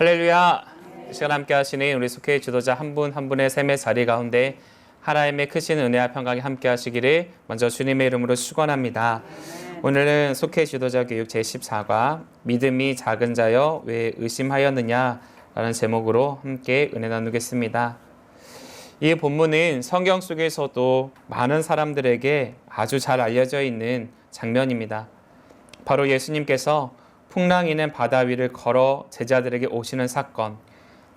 할렐루야! 이 시간 함께 하시는 우리 속회의 지도자 한 분 한 분의 삶의 자리 가운데 하나님의 크신 은혜와 평강이 함께 하시기를 먼저 주님의 이름으로 축원합니다. 오늘은 속회 지도자 교육 제14과 믿음이 작은 자여 왜 의심하였느냐 라는 제목으로 함께 은혜 나누겠습니다. 이 본문은 성경 속에서도 많은 사람들에게 아주 잘 알려져 있는 장면입니다. 바로 예수님께서 풍랑 있는 바다 위를 걸어 제자들에게 오시는 사건,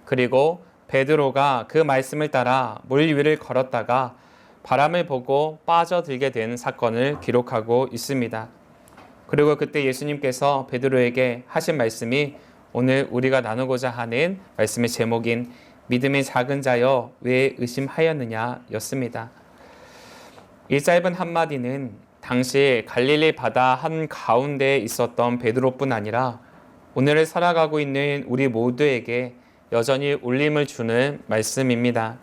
그리고 베드로가 그 말씀을 따라 물 위를 걸었다가 바람을 보고 빠져들게 된 사건을 기록하고 있습니다. 그리고 그때 예수님께서 베드로에게 하신 말씀이 오늘 우리가 나누고자 하는 말씀의 제목인 믿음이 작은 자여 왜 의심하였느냐 였습니다. 이 짧은 한마디는 당시 갈릴리 바다 한가운데에 있었던 베드로뿐 아니라 오늘을 살아가고 있는 우리 모두에게 여전히 울림을 주는 말씀입니다.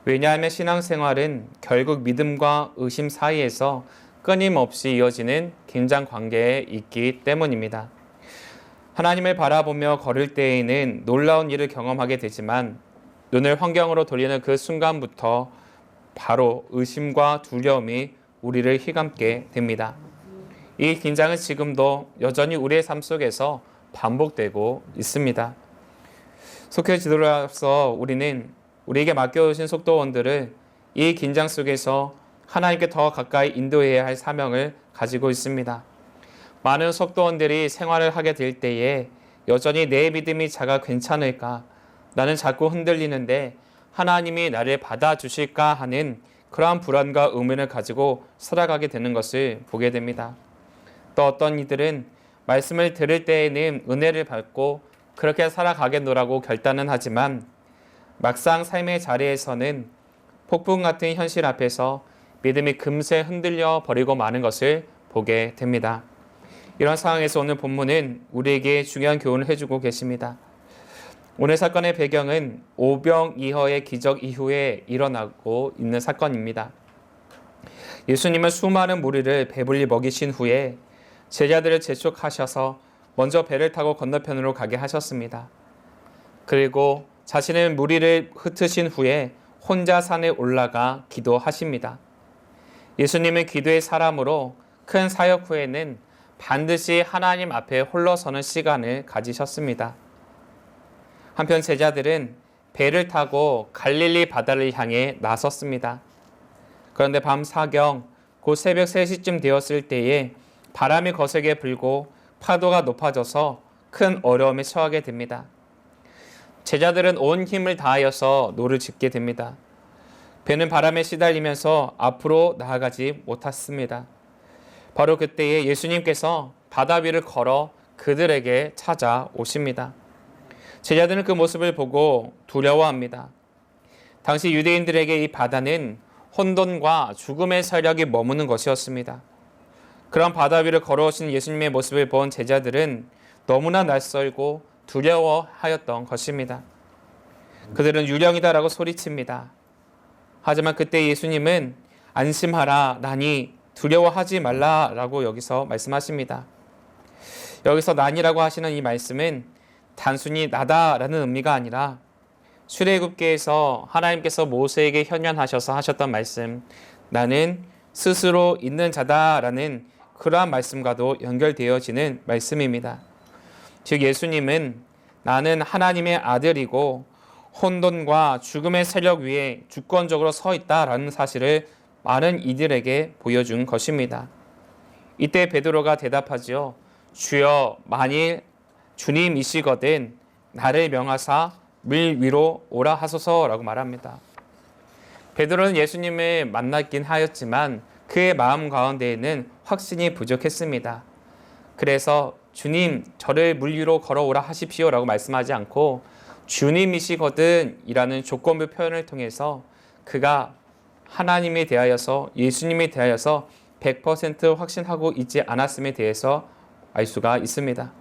왜냐하면 신앙생활은 결국 믿음과 의심 사이에서 끊임없이 이어지는 긴장 관계에 있기 때문입니다. 하나님을 바라보며 걸을 때에는 놀라운 일을 경험하게 되지만 눈을 환경으로 돌리는 그 순간부터 바로 의심과 두려움이 우리를 휘감게 됩니다. 이 긴장은 지금도 여전히 우리의 삶 속에서 반복되고 있습니다. 속회 지도자로서 우리는 우리에게 맡겨주신 속도원들을 이 긴장 속에서 하나님께 더 가까이 인도해야 할 사명을 가지고 있습니다. 많은 속도원들이 생활을 하게 될 때에 여전히 내 믿음이 작아 괜찮을까? 나는 자꾸 흔들리는데 하나님이 나를 받아주실까 하는 그러한 불안과 의문을 가지고 살아가게 되는 것을 보게 됩니다. 또 어떤 이들은 말씀을 들을 때에는 은혜를 받고 그렇게 살아가겠노라고 결단은 하지만 막상 삶의 자리에서는 폭풍 같은 현실 앞에서 믿음이 금세 흔들려 버리고 마는 것을 보게 됩니다. 이런 상황에서 오늘 본문은 우리에게 중요한 교훈을 해주고 계십니다. 오늘 사건의 배경은 오병이어의 기적 이후에 일어나고 있는 사건입니다. 예수님은 수많은 무리를 배불리 먹이신 후에 제자들을 재촉하셔서 먼저 배를 타고 건너편으로 가게 하셨습니다. 그리고 자신의 무리를 흩으신 후에 혼자 산에 올라가 기도하십니다. 예수님은 기도의 사람으로 큰 사역 후에는 반드시 하나님 앞에 홀로 서는 시간을 가지셨습니다. 한편 제자들은 배를 타고 갈릴리 바다를 향해 나섰습니다. 그런데 밤 사경 곧 새벽 3시쯤 되었을 때에 바람이 거세게 불고 파도가 높아져서 큰 어려움에 처하게 됩니다. 제자들은 온 힘을 다하여서 노를 젓게 됩니다. 배는 바람에 시달리면서 앞으로 나아가지 못했습니다. 바로 그때에 예수님께서 바다 위를 걸어 그들에게 찾아오십니다. 제자들은 그 모습을 보고 두려워합니다. 당시 유대인들에게 이 바다는 혼돈과 죽음의 세력이 머무는 것이었습니다. 그런 바다 위를 걸어오신 예수님의 모습을 본 제자들은 너무나 낯설고 두려워하였던 것입니다. 그들은 유령이다라고 소리칩니다. 하지만 그때 예수님은 안심하라, 나니 두려워하지 말라라고 여기서 말씀하십니다. 여기서 나니라고 하시는 이 말씀은 단순히 나다라는 의미가 아니라 출애굽기에서 하나님께서 모세에게 현현하셔서 하셨던 말씀, 나는 스스로 있는 자다라는 그러한 말씀과도 연결되어지는 말씀입니다. 즉 예수님은 나는 하나님의 아들이고 혼돈과 죽음의 세력 위에 주권적으로 서 있다라는 사실을 많은 이들에게 보여준 것입니다. 이때 베드로가 대답하지요. 주여, 만일 주님이시거든 나를 명하사 물 위로 오라 하소서라고 말합니다. 베드로는 예수님을 만났긴 하였지만 그의 마음 가운데에는 확신이 부족했습니다. 그래서 주님, 저를 물 위로 걸어오라 하십시오라고 말씀하지 않고 주님이시거든 이라는 조건부 표현을 통해서 그가 하나님에 대하여서 예수님에 대하여서 100% 확신하고 있지 않았음에 대해서 알 수가 있습니다.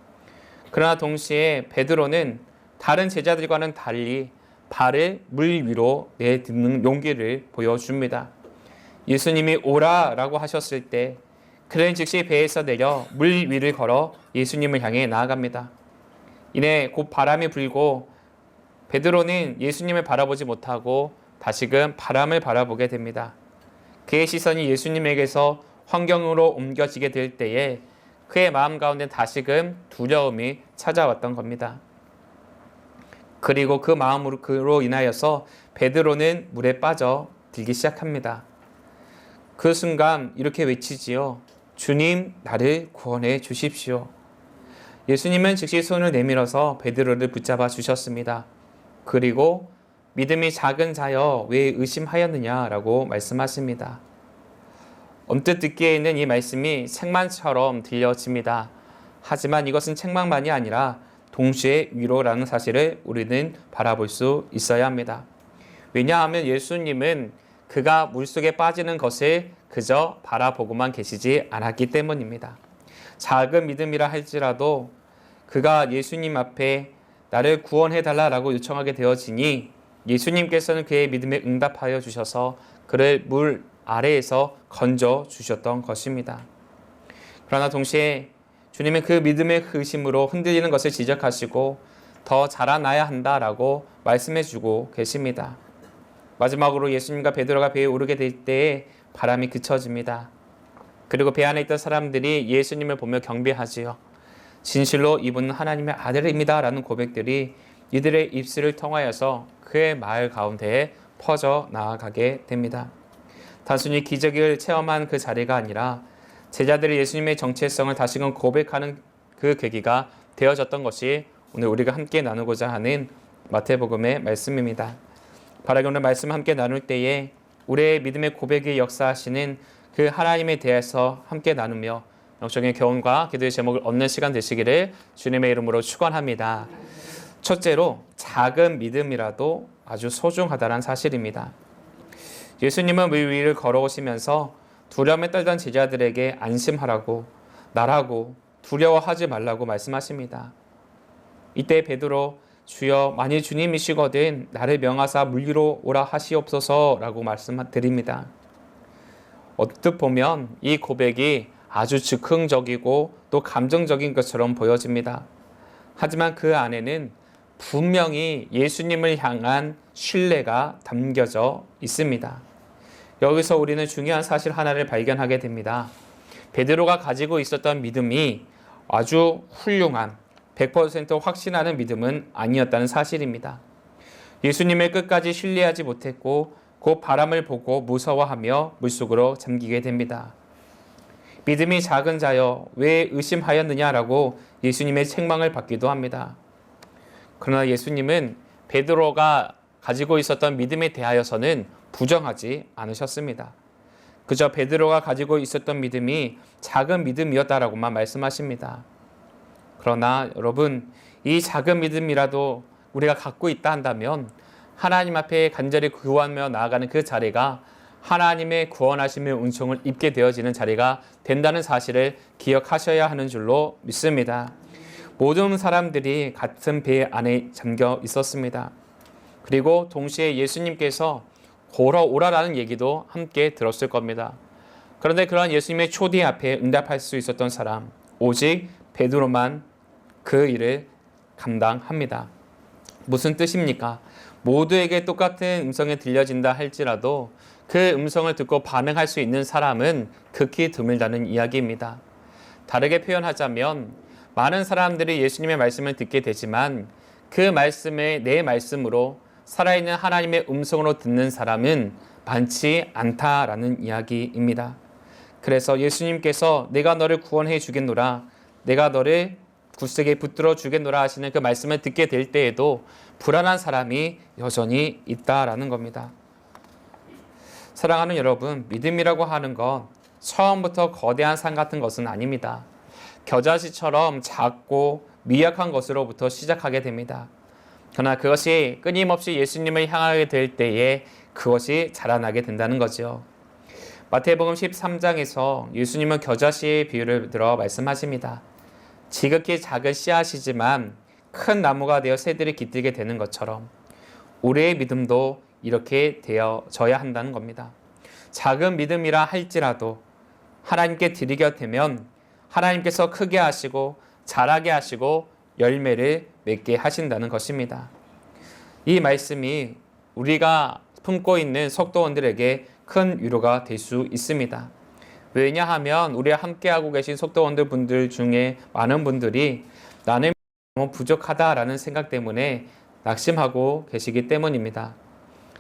그러나 동시에 베드로는 다른 제자들과는 달리 발을 물 위로 내딛는 용기를 보여줍니다. 예수님이 오라라고 하셨을 때 그는 즉시 배에서 내려 물 위를 걸어 예수님을 향해 나아갑니다. 이내 곧 바람이 불고 베드로는 예수님을 바라보지 못하고 다시금 바람을 바라보게 됩니다. 그의 시선이 예수님에게서 환경으로 옮겨지게 될 때에 그의 마음 가운데 다시금 두려움이 찾아왔던 겁니다. 그리고 그 마음으로 인하여서 베드로는 물에 빠져 들기 시작합니다. 그 순간 이렇게 외치지요. 주님, 나를 구원해 주십시오. 예수님은 즉시 손을 내밀어서 베드로를 붙잡아 주셨습니다. 그리고 믿음이 작은 자여 왜 의심하였느냐라고 말씀하십니다. 언뜻 듣기에는 이 말씀이 책망처럼 들려집니다. 하지만 이것은 책망만이 아니라 동시에 위로라는 사실을 우리는 바라볼 수 있어야 합니다. 왜냐하면 예수님은 그가 물속에 빠지는 것을 그저 바라보고만 계시지 않았기 때문입니다. 작은 믿음이라 할지라도 그가 예수님 앞에 나를 구원해달라고 요청하게 되어지니 예수님께서는 그의 믿음에 응답하여 주셔서 그를 물 아래에서 건져 주셨던 것입니다. 그러나 동시에 주님은 그 믿음의 의심으로 흔들리는 것을 지적하시고 더 자라나야 한다라고 말씀해 주고 계십니다. 마지막으로 예수님과 베드로가 배에 오르게 될 때에 바람이 그쳐집니다. 그리고 배 안에 있던 사람들이 예수님을 보며 경배하지요. 진실로 이분은 하나님의 아들입니다 라는 고백들이 이들의 입술을 통하여서 그의 마을 가운데에 퍼져 나아가게 됩니다. 단순히 기적을 체험한 그 자리가 아니라 제자들이 예수님의 정체성을 다시금 고백하는 그 계기가 되어졌던 것이 오늘 우리가 함께 나누고자 하는 마태복음의 말씀입니다. 바라기 오늘 말씀 함께 나눌 때에 우리의 믿음의 고백이 역사하시는 그 하나님에 대해서 함께 나누며 영적인 교훈과 기도의 제목을 얻는 시간 되시기를 주님의 이름으로 축원합니다. 첫째로 작은 믿음이라도 아주 소중하다는 사실입니다. 예수님은 물 위를 걸어오시면서 두려움에 떨던 제자들에게 안심하라고 나라고 두려워하지 말라고 말씀하십니다. 이때 베드로 주여 만일 주님이시거든 나를 명하사 물 위로 오라 하시옵소서라고 말씀드립니다. 언뜻 보면 이 고백이 아주 즉흥적이고 또 감정적인 것처럼 보여집니다. 하지만 그 안에는 분명히 예수님을 향한 신뢰가 담겨져 있습니다. 여기서 우리는 중요한 사실 하나를 발견하게 됩니다. 베드로가 가지고 있었던 믿음이 아주 훌륭한 100% 확신하는 믿음은 아니었다는 사실입니다. 예수님을 끝까지 신뢰하지 못했고 곧 바람을 보고 무서워하며 물속으로 잠기게 됩니다. 믿음이 작은 자여 왜 의심하였느냐라고 예수님의 책망을 받기도 합니다. 그러나 예수님은 베드로가 가지고 있었던 믿음에 대하여서는 부정하지 않으셨습니다. 그저 베드로가 가지고 있었던 믿음이 작은 믿음이었다라고만 말씀하십니다. 그러나 여러분, 이 작은 믿음이라도 우리가 갖고 있다 한다면 하나님 앞에 간절히 구하며 나아가는 그 자리가 하나님의 구원하심의 은총을 입게 되어지는 자리가 된다는 사실을 기억하셔야 하는 줄로 믿습니다. 모든 사람들이 같은 배 안에 잠겨 있었습니다. 그리고 동시에 예수님께서 걸어오라라는 얘기도 함께 들었을 겁니다. 그런데 그런 예수님의 초대 앞에 응답할 수 있었던 사람, 오직 베드로만 그 일을 감당합니다. 무슨 뜻입니까? 모두에게 똑같은 음성이 들려진다 할지라도 그 음성을 듣고 반응할 수 있는 사람은 극히 드물다는 이야기입니다. 다르게 표현하자면 많은 사람들이 예수님의 말씀을 듣게 되지만 그 말씀을 내 말씀으로 살아있는 하나님의 음성으로 듣는 사람은 많지 않다라는 이야기입니다. 그래서 예수님께서 내가 너를 구원해 주겠노라, 내가 너를 굳세게 붙들어 주겠노라 하시는 그 말씀을 듣게 될 때에도 불안한 사람이 여전히 있다라는 겁니다. 사랑하는 여러분, 믿음이라고 하는 건 처음부터 거대한 산 같은 것은 아닙니다. 겨자씨처럼 작고 미약한 것으로부터 시작하게 됩니다. 그러나 그것이 끊임없이 예수님을 향하게 될 때에 그것이 자라나게 된다는 거죠. 마태복음 13장에서 예수님은 겨자씨의 비유를 들어 말씀하십니다. 지극히 작은 씨앗이지만 큰 나무가 되어 새들이 깃들게 되는 것처럼 우리의 믿음도 이렇게 되어져야 한다는 겁니다. 작은 믿음이라 할지라도 하나님께 드리게 되면 하나님께서 크게 하시고 자라게 하시고 열매를 맺게 하신다는 것입니다. 이 말씀이 우리가 품고 있는 속도원들에게 큰 위로가 될 수 있습니다. 왜냐하면 우리와 함께하고 계신 속도원들 분들 중에 많은 분들이 나는 너무 부족하다라는 생각 때문에 낙심하고 계시기 때문입니다.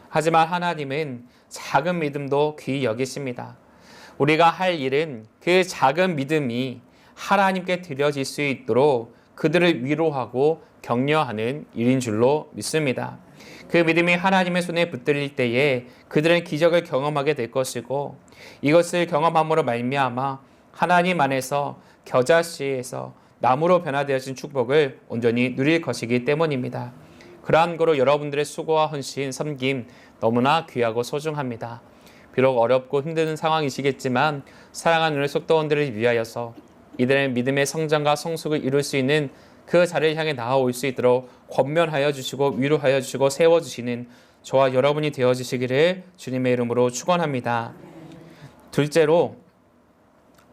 하지만 하나님은 작은 믿음도 귀히 여기십니다. 우리가 할 일은 그 작은 믿음이 하나님께 드려질 수 있도록 그들을 위로하고 격려하는 일인 줄로 믿습니다. 그 믿음이 하나님의 손에 붙들릴 때에 그들은 기적을 경험하게 될 것이고, 이것을 경험함으로 말미암아 하나님 안에서 겨자씨에서 나무로 변화되어진 축복을 온전히 누릴 것이기 때문입니다. 그러한 거로 여러분들의 수고와 헌신, 섬김 너무나 귀하고 소중합니다. 비록 어렵고 힘든 상황이시겠지만 사랑하는 우리 속도원들을 위하여서 이들의 믿음의 성장과 성숙을 이룰 수 있는 그 자리를 향해 나아올 수 있도록 권면하여 주시고 위로하여 주시고 세워주시는 저와 여러분이 되어주시기를 주님의 이름으로 축원합니다. 둘째로,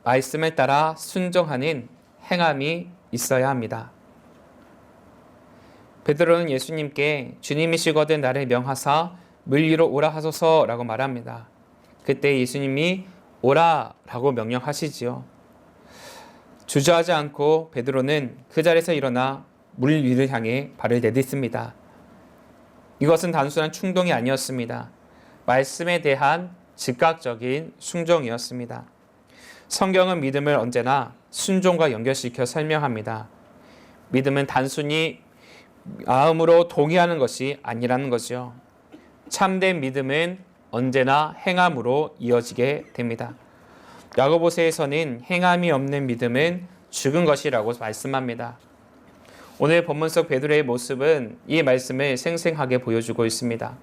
말씀을 따라 순종하는 행함이 있어야 합니다. 베드로는 예수님께 주님이시거든 나를 명하사 물 위로 오라 하소서라고 말합니다. 그때 예수님이 오라라고 명령하시지요. 주저하지 않고 베드로는 그 자리에서 일어나 물 위를 향해 발을 내딛습니다. 이것은 단순한 충동이 아니었습니다. 말씀에 대한 즉각적인 순종이었습니다. 성경은 믿음을 언제나 순종과 연결시켜 설명합니다. 믿음은 단순히 마음으로 동의하는 것이 아니라는 거죠. 참된 믿음은 언제나 행함으로 이어지게 됩니다. 야고보서에서는 행함이 없는 믿음은 죽은 것이라고 말씀합니다. 오늘 본문 속 베드로의 모습은 이 말씀을 생생하게 보여주고 있습니다.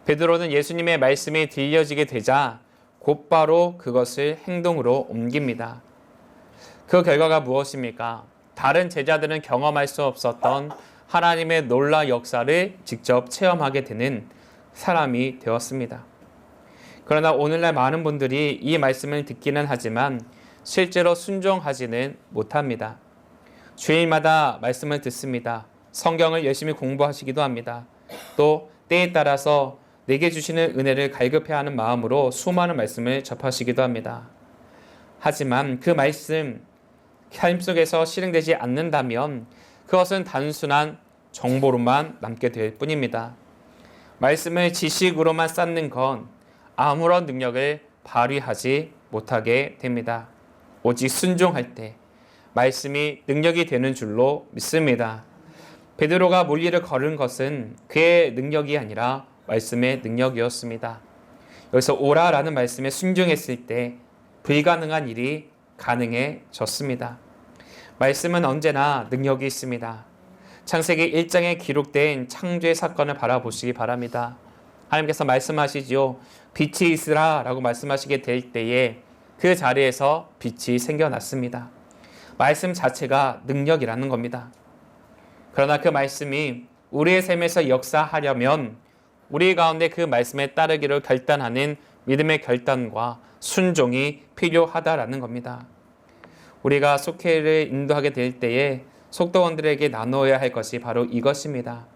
베드로는 예수님의 말씀이 들려지게 되자 곧바로 그것을 행동으로 옮깁니다. 그 결과가 무엇입니까? 다른 제자들은 경험할 수 없었던 하나님의 놀라운 역사를 직접 체험하게 되는 사람이 되었습니다. 그러나 오늘날 많은 분들이 이 말씀을 듣기는 하지만 실제로 순종하지는 못합니다. 주일마다 말씀을 듣습니다. 성경을 열심히 공부하시기도 합니다. 또 때에 따라서 내게 주시는 은혜를 갈급해하는 마음으로 수많은 말씀을 접하시기도 합니다. 하지만 그 말씀 삶 속에서 실행되지 않는다면 그것은 단순한 정보로만 남게 될 뿐입니다. 말씀을 지식으로만 쌓는 건 아무런 능력을 발휘하지 못하게 됩니다. 오직 순종할 때 말씀이 능력이 되는 줄로 믿습니다. 베드로가 물 위를 걸은 것은 그의 능력이 아니라 말씀의 능력이었습니다. 여기서 오라라는 말씀에 순종했을 때 불가능한 일이 가능해졌습니다. 말씀은 언제나 능력이 있습니다. 창세기 1장에 기록된 창조의 사건을 바라보시기 바랍니다. 하나님께서 말씀하시지요. 빛이 있으라 라고 말씀하시게 될 때에 그 자리에서 빛이 생겨났습니다. 말씀 자체가 능력이라는 겁니다. 그러나 그 말씀이 우리의 삶에서 역사하려면 우리 가운데 그 말씀에 따르기를 결단하는 믿음의 결단과 순종이 필요하다라는 겁니다. 우리가 속회를 인도하게 될 때에 속도원들에게 나누어야 할 것이 바로 이것입니다.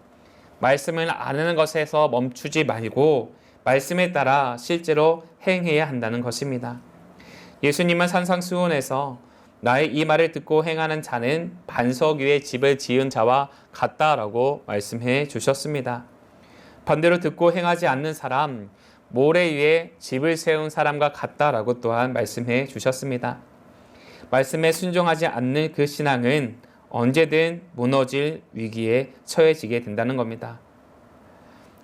말씀을 아는 것에서 멈추지 말고 말씀에 따라 실제로 행해야 한다는 것입니다. 예수님은 산상수훈에서 나의 이 말을 듣고 행하는 자는 반석 위에 집을 지은 자와 같다라고 말씀해 주셨습니다. 반대로 듣고 행하지 않는 사람, 모래 위에 집을 세운 사람과 같다라고 또한 말씀해 주셨습니다. 말씀에 순종하지 않는 그 신앙은 언제든 무너질 위기에 처해지게 된다는 겁니다.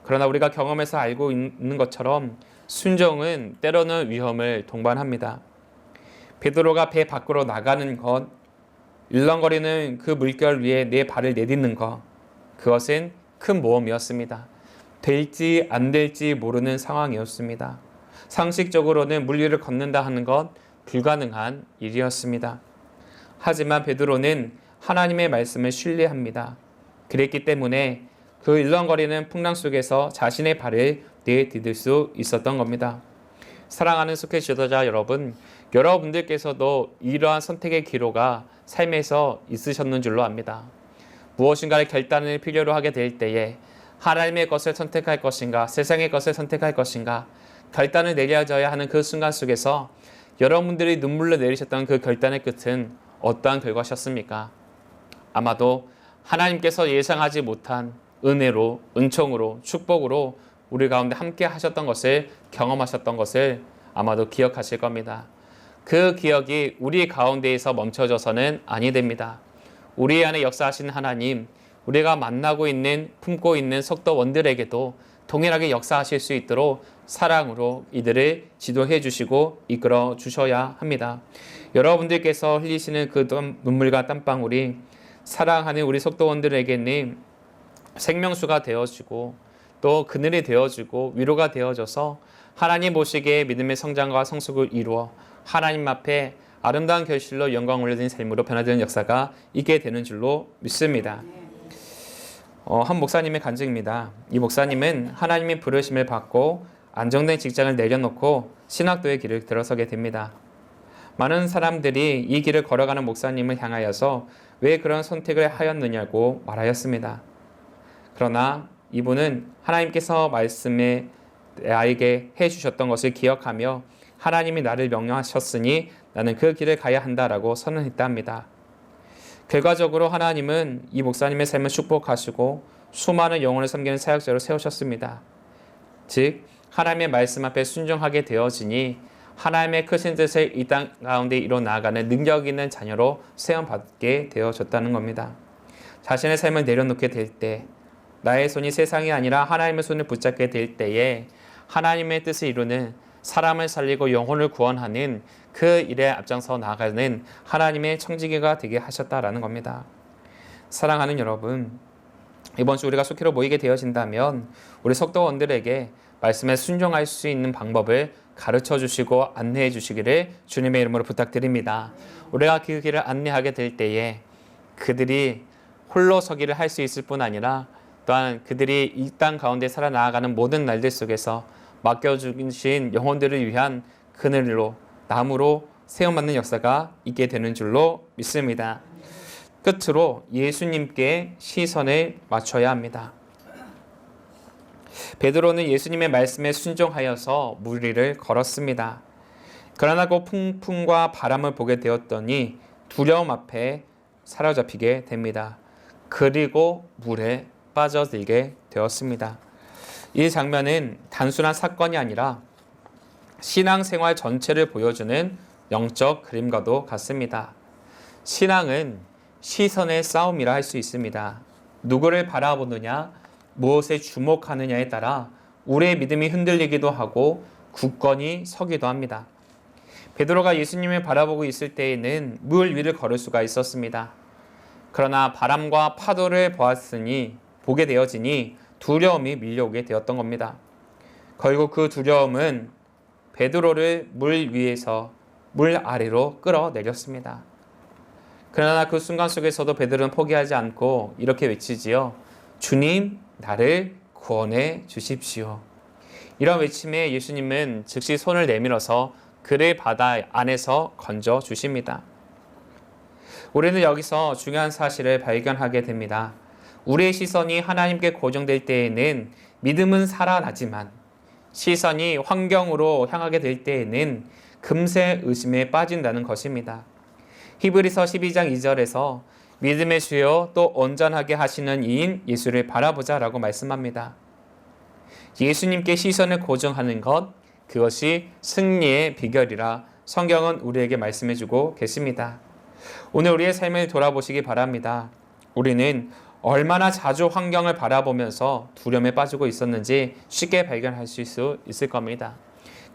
그러나 우리가 경험해서 알고 있는 것처럼 순종은 때로는 위험을 동반합니다. 베드로가 배 밖으로 나가는 것, 일렁거리는 그 물결 위에 내 발을 내딛는 것, 그것은 큰 모험이었습니다. 될지 안 될지 모르는 상황이었습니다. 상식적으로는 물 위를 걷는다 하는 것 불가능한 일이었습니다. 하지만 베드로는 하나님의 말씀을 신뢰합니다. 그랬기 때문에 그 일렁거리는 풍랑 속에서 자신의 발을 내디딜 수 있었던 겁니다. 사랑하는 속회 지도자 여러분, 여러분들께서도 이러한 선택의 기로가 삶에서 있으셨는 줄로 압니다. 무엇인가를 결단을 필요로 하게 될 때에 하나님의 것을 선택할 것인가, 세상의 것을 선택할 것인가 결단을 내려져야 하는 그 순간 속에서 여러분들이 눈물로 내리셨던 그 결단의 끝은 어떠한 결과셨습니까? 아마도 하나님께서 예상하지 못한 은혜로, 은총으로, 축복으로 우리 가운데 함께 하셨던 것을 경험하셨던 것을 아마도 기억하실 겁니다. 그 기억이 우리 가운데에서 멈춰져서는 아니 됩니다. 우리 안에 역사하신 하나님, 우리가 만나고 있는, 품고 있는 속도원들에게도 동일하게 역사하실 수 있도록 사랑으로 이들을 지도해 주시고 이끌어 주셔야 합니다. 여러분들께서 흘리시는 그 눈물과 땀방울이 사랑하는 우리 속도원들에게는 생명수가 되어주고 또 그늘이 되어주고 위로가 되어져서 하나님 보시기에 믿음의 성장과 성숙을 이루어 하나님 앞에 아름다운 결실로 영광 올려드린 삶으로 변화되는 역사가 있게 되는 줄로 믿습니다. 한 목사님의 간증입니다. 이 목사님은 하나님의 부르심을 받고 안정된 직장을 내려놓고 신학도의 길을 들어서게 됩니다. 많은 사람들이 이 길을 걸어가는 목사님을 향하여서 왜 그런 선택을 하였느냐고 말하였습니다. 그러나 이분은 하나님께서 말씀에 나에게 해주셨던 것을 기억하며 하나님이 나를 명령하셨으니 나는 그 길을 가야 한다라고 선언했다 합니다. 결과적으로 하나님은 이 목사님의 삶을 축복하시고 수많은 영혼을 섬기는 사역자로 세우셨습니다. 즉 하나님의 말씀 앞에 순종하게 되어지니 하나님의 크신 뜻을 이 땅 가운데 이뤄 나아가는 능력 있는 자녀로 세움받게 되어졌다는 겁니다. 자신의 삶을 내려놓게 될 때, 나의 손이 세상이 아니라 하나님의 손을 붙잡게 될 때에 하나님의 뜻을 이루는, 사람을 살리고 영혼을 구원하는 그 일에 앞장서 나아가는 하나님의 청지기가 되게 하셨다라는 겁니다. 사랑하는 여러분, 이번 주 우리가 속회로 모이게 되어진다면 우리 속도원들에게 말씀에 순종할 수 있는 방법을 가르쳐 주시고 안내해 주시기를 주님의 이름으로 부탁드립니다. 우리가 그 길을 안내하게 될 때에 그들이 홀로 서기를 할 수 있을 뿐 아니라 또한 그들이 이 땅 가운데 살아나가는 모든 날들 속에서 맡겨주신 영혼들을 위한 그늘로, 나무로 세움받는 역사가 있게 되는 줄로 믿습니다. 끝으로 예수님께 시선을 맞춰야 합니다. 베드로는 예수님의 말씀에 순종하여서 무리를 걸었습니다. 그러나 그 풍풍과 바람을 보게 되었더니 두려움 앞에 사로잡히게 됩니다. 그리고 물에 빠져들게 되었습니다. 이 장면은 단순한 사건이 아니라 신앙생활 전체를 보여주는 영적 그림과도 같습니다. 신앙은 시선의 싸움이라 할 수 있습니다. 누구를 바라보느냐, 무엇에 주목하느냐에 따라 우리의 믿음이 흔들리기도 하고 굳건히 서기도 합니다. 베드로가 예수님을 바라보고 있을 때에는 물 위를 걸을 수가 있었습니다. 그러나 바람과 파도를 보게 되어지니 두려움이 밀려오게 되었던 겁니다. 결국 그 두려움은 베드로를 물 위에서 물 아래로 끌어내렸습니다. 그러나 그 순간 속에서도 베드로는 포기하지 않고 이렇게 외치지요. 주님, 나를 구원해 주십시오. 이런 외침에 예수님은 즉시 손을 내밀어서 그를 바다 안에서 건져 주십니다. 우리는 여기서 중요한 사실을 발견하게 됩니다. 우리의 시선이 하나님께 고정될 때에는 믿음은 살아나지만 시선이 환경으로 향하게 될 때에는 금세 의심에 빠진다는 것입니다. 히브리서 12장 2절에서 믿음의 주요 또 온전하게 하시는 이인 예수를 바라보자 라고 말씀합니다. 예수님께 시선을 고정하는 것, 그것이 승리의 비결이라 성경은 우리에게 말씀해주고 계십니다. 오늘 우리의 삶을 돌아보시기 바랍니다. 우리는 얼마나 자주 환경을 바라보면서 두려움에 빠지고 있었는지 쉽게 발견할 수 있을 겁니다.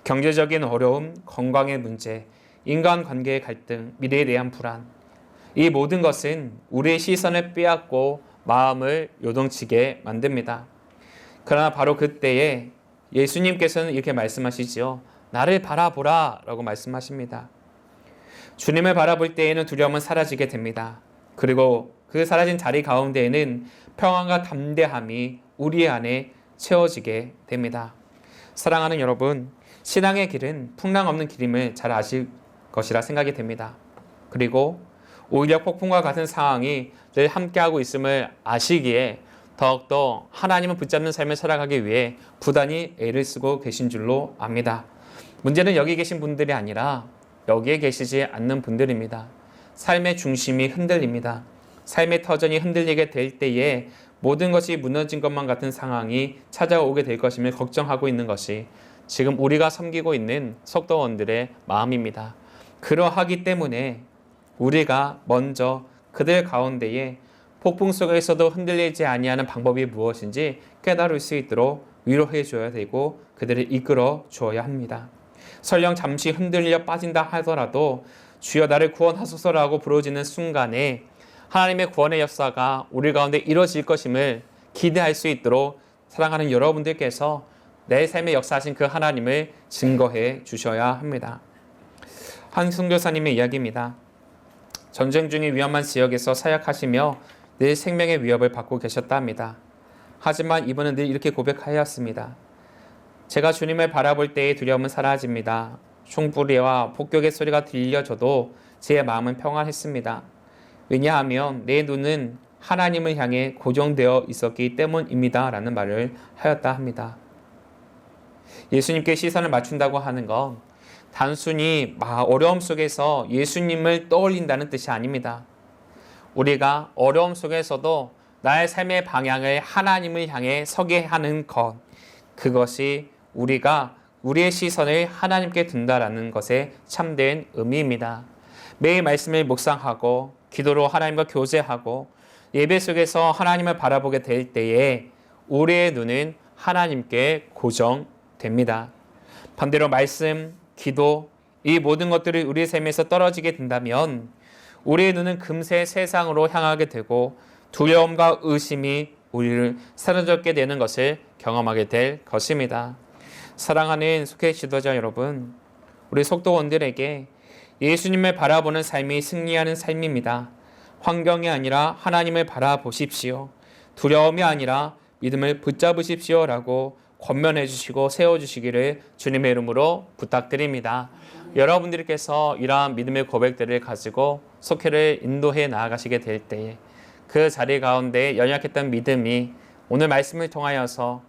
경제적인 어려움, 건강의 문제, 인간관계의 갈등, 미래에 대한 불안, 이 모든 것은 우리의 시선을 빼앗고 마음을 요동치게 만듭니다. 그러나 바로 그때에 예수님께서는 이렇게 말씀하시지요. 나를 바라보라 라고 말씀하십니다. 주님을 바라볼 때에는 두려움은 사라지게 됩니다. 그리고 그 사라진 자리 가운데에는 평안과 담대함이 우리 안에 채워지게 됩니다. 사랑하는 여러분, 신앙의 길은 풍랑 없는 길임을 잘 아실 것이라 생각이 됩니다. 그리고 오히려 폭풍과 같은 상황이 늘 함께하고 있음을 아시기에 더욱더 하나님을 붙잡는 삶을 살아가기 위해 부단히 애를 쓰고 계신 줄로 압니다. 문제는 여기 계신 분들이 아니라 여기에 계시지 않는 분들입니다. 삶의 중심이 흔들립니다. 삶의 터전이 흔들리게 될 때에 모든 것이 무너진 것만 같은 상황이 찾아오게 될 것임을 걱정하고 있는 것이 지금 우리가 섬기고 있는 속도원들의 마음입니다. 그러하기 때문에 우리가 먼저 그들 가운데에 폭풍 속에서도 흔들리지 아니하는 방법이 무엇인지 깨달을 수 있도록 위로해 줘야 되고 그들을 이끌어 주어야 합니다. 설령 잠시 흔들려 빠진다 하더라도 주여 나를 구원하소서라고 부르짖는 순간에 하나님의 구원의 역사가 우리 가운데 이루어질 것임을 기대할 수 있도록 사랑하는 여러분들께서 내 삶에 역사하신 그 하나님을 증거해 주셔야 합니다. 한 선교사님의 이야기입니다. 전쟁 중인 위험한 지역에서 사역하시며 늘 생명의 위협을 받고 계셨다 합니다. 하지만 이분은 늘 이렇게 고백하였습니다. 제가 주님을 바라볼 때의 두려움은 사라집니다. 총부리와 폭격의 소리가 들려져도 제 마음은 평안했습니다. 왜냐하면 내 눈은 하나님을 향해 고정되어 있었기 때문입니다. 라는 말을 하였다 합니다. 예수님께 시선을 맞춘다고 하는 건 단순히 어려움 속에서 예수님을 떠올린다는 뜻이 아닙니다. 우리가 어려움 속에서도 나의 삶의 방향을 하나님을 향해 서게 하는 것, 그것이 우리가 우리의 시선을 하나님께 둔다라는 것의 참된 의미입니다. 매일 말씀을 묵상하고 기도로 하나님과 교제하고 예배 속에서 하나님을 바라보게 될 때에 우리의 눈은 하나님께 고정됩니다. 반대로 말씀, 기도, 이 모든 것들이 우리의 삶에서 떨어지게 된다면 우리의 눈은 금세 세상으로 향하게 되고 두려움과 의심이 우리를 사로잡게 되는 것을 경험하게 될 것입니다. 사랑하는 속회 지도자 여러분, 우리 속도원들에게 예수님을 바라보는 삶이 승리하는 삶입니다. 환경이 아니라 하나님을 바라보십시오. 두려움이 아니라 믿음을 붙잡으십시오 라고 권면해 주시고 세워주시기를 주님의 이름으로 부탁드립니다. 여러분들께서 이러한 믿음의 고백들을 가지고 속회를 인도해 나아가시게 될 때에 그 자리 가운데 연약했던 믿음이 오늘 말씀을 통하여서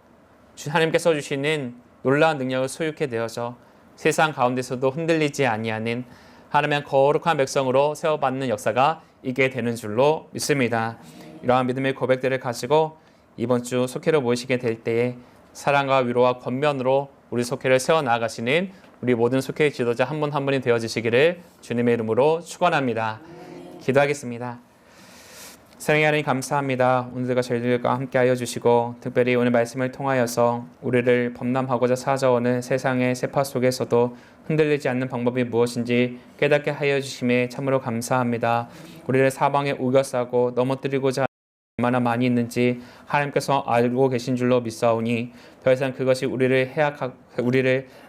하나님께서 주시는 놀라운 능력을 소유케 되어져 세상 가운데서도 흔들리지 아니하는 하나님의 거룩한 백성으로 세워받는 역사가 있게 되는 줄로 믿습니다. 이러한 믿음의 고백들을 가지고 이번 주 속회로 모이시게 될 때에 사랑과 위로와 권면으로 우리 속회를 세워나가시는 우리 모든 속회의 지도자 한 분 한 분이 되어주시기를 주님의 이름으로 축원합니다. 기도하겠습니다. 사랑의 하나님 감사합니다. 오늘과 저희들과 함께하여 주시고 특별히 오늘 말씀을 통하여서 우리를 범람하고자 찾아오는 세상의 세파 속에서도 흔들리지 않는 방법이 무엇인지 깨닫게 하여 주심에 참으로 감사합니다. 우리를 사방에 우겨싸고 넘어뜨리고자 얼마나 많이 있는지 하나님께서 알고 계신 줄로 믿사오니 더 이상 그것이 우리를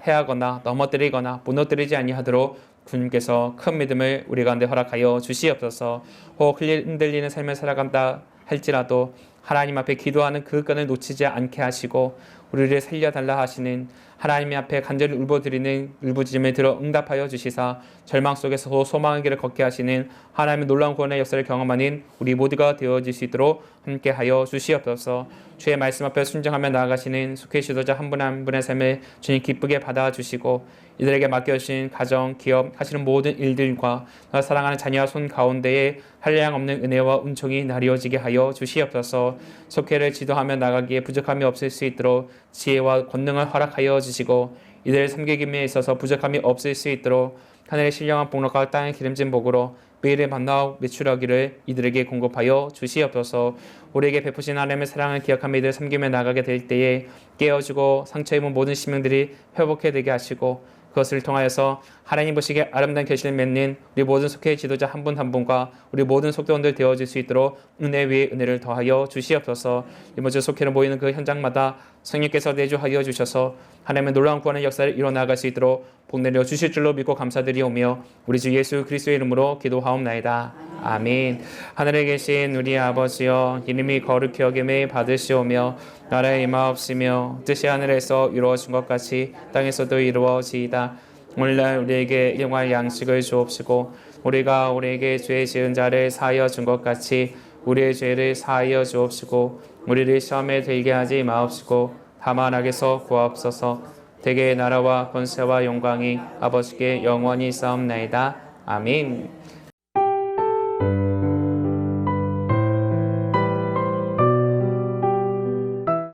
해하거나 넘어뜨리거나 무너뜨리지 아니하도록 주님께서 큰 믿음을 우리 가운데 허락하여 주시옵소서. 혹 흔들리는 삶을 살아간다 할지라도 하나님 앞에 기도하는 그 끈을 놓치지 않게 하시고 우리를 살려달라 하시는 하나님 앞에 간절히 울부드리는 울부짖음을 들어 응답하여 주시사 절망 속에서 소망의 길을 걷게 하시는 하나님의 놀라운 구원의 역사를 경험하는 우리 모두가 되어질 수 있도록 함께하여 주시옵소서. 주의 말씀 앞에 순종하며 나아가시는 속회 지도자 한 분 한 분의 삶을 주님 기쁘게 받아주시고 이들에게 맡겨주신 가정, 기업, 하시는 모든 일들과 사랑하는 자녀와 손 가운데에 한량 없는 은혜와 은총이 나뉘어지게 하여 주시옵소서. 속회를 지도하며 나가기에 부족함이 없을 수 있도록 지혜와 권능을 허락하여 주시고 이들을 섬기기에 있어서 부족함이 없을 수 있도록 하늘의 신령한 복락과 땅의 기름진 복으로 매일의 만나와 매출하기를 이들에게 공급하여 주시옵소서. 우리에게 베푸신 하나님의 사랑을 기억하며 이들을 섬기며 나가게 될 때에 깨어지고 상처 입은 모든 심령들이 회복해 되게 하시고 그것을 통하여서 하나님 보시기에 아름다운 결실을 맺는 우리 모든 속회의 지도자 한 분 한 분과 우리 모든 속도원들 되어질 수 있도록 은혜 위에 은혜를 더하여 주시옵소서. 이번 주 속회로 모이는 그 현장마다 성령께서 내주하여 주셔서 하나님의 놀라운 구원의 역사를 이뤄나갈 수 있도록 복내려 주실 줄로 믿고 감사드리오며 우리 주 예수 그리스도의 이름으로 기도하옵나이다. 아멘. 하늘에 계신 우리 아버지여 이름이 거룩히 여김을 받으시오며 나라의 임하옵시며 뜻이 하늘에서 이루어진 것 같이 땅에서도 이루어지이다. 오늘날 우리에게 일용할 양식을 주옵시고 우리가 우리에게 죄 지은 자를 사하여 준 것 같이 우리의 죄를 사하여 주옵시고 우리를 시험에 들게 하지 마옵시고 다만 악에서 구하옵소서. 대개의 나라와 권세와 영광이 아버지께 영원히 있사옵나이다. 아멘.